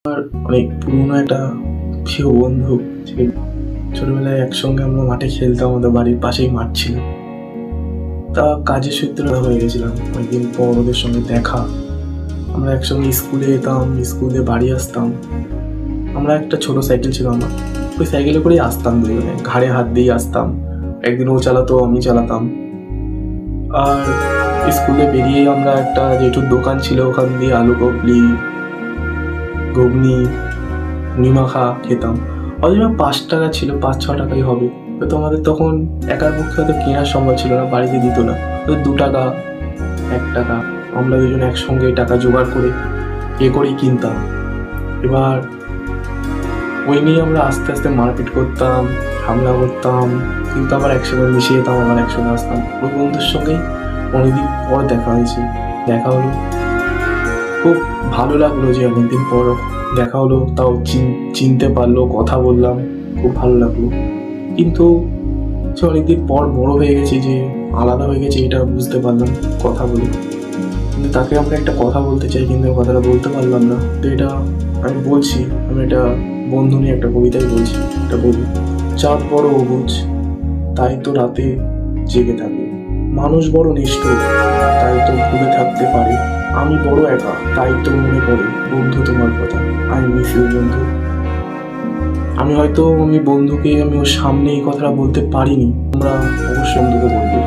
অনেক পুরনো একটা প্রিয় বন্ধু ছিল। ছোটবেলায় একসঙ্গে আমরা মাঠে খেলতাম, আমাদের বাড়ির পাশেই মাঠ ছিল। তা কাজের সূত্রে হয়ে গেছিলাম, অনেকদিন পর ওদের সঙ্গে দেখা। আমরা একসঙ্গে স্কুলে যেতাম, স্কুলে বাড়ি আসতাম। আমরা একটা ছোট সাইকেল ছিল আমার, ওই সাইকেলে করেই আসতাম, দুজনে ঘাড়ে হাত দিয়ে আসতাম। একদিন ও চালাতো, আমি চালাতাম। আর স্কুলে বেরিয়ে আমরা একটা যেটুর দোকান ছিল ওখান দিয়ে আলু কপলি, ঘুগনি, নিমাখা খেতাম। অথচ 5 টাকা ছিল, 5-6 টাকাই হবে। হয়তো আমাদের তখন একার পক্ষে হয়তো কেনার সম্ভব ছিল না, বাড়িতে দিত না। হয়তো 2 টাকা, 1 টাকা আমরা দুজন একসঙ্গে টাকা জোগাড় করে করেই কিনতাম। এবার ওই নিয়ে আমরা আস্তে আস্তে মারপিট করতাম, হামলা করতাম, কিন্তু আবার একসঙ্গে মিশে যেতাম, আবার একসঙ্গে আসতাম। ওই বন্ধুর সঙ্গেই অনেকদিন পর দেখা হয়েছে, দেখা হলো। খুব ভালো লাগলো যে অনেকদিন পর দেখা হলো, তাও চিনতে পারলো, কথা বললাম, খুব ভালো লাগলো। কিন্তু সে অনেকদিন পর বড় হয়ে গেছে, যে আলাদা হয়ে গেছে এটা বুঝতে পারলাম কথা বলে। কিন্তু তাকে আমরা একটা কথা বলতে চাই, কিন্তু কথাটা বলতে পারলাম না। তো এটা আমি বলছি, আমি এটা বন্ধু নিয়ে একটা কবিতাই বলছি, এটা বলি। চাঁদ বড় অবুঝ, তাই তো রাতে জেগে থাকে। মানুষ বড় নিষ্ঠুর, তাই তো ভুলে থাকতে পারে। আমি বড় একা, তাই তো মনে পড়ে বন্ধু তোমার কথা। আই মিস ইউ বন্ধু। আমি বন্ধুকে আমি ওর সামনে এই কথাটা বলতে পারিনি, আমরা অবশ্যই বন্ধুকে বলবো।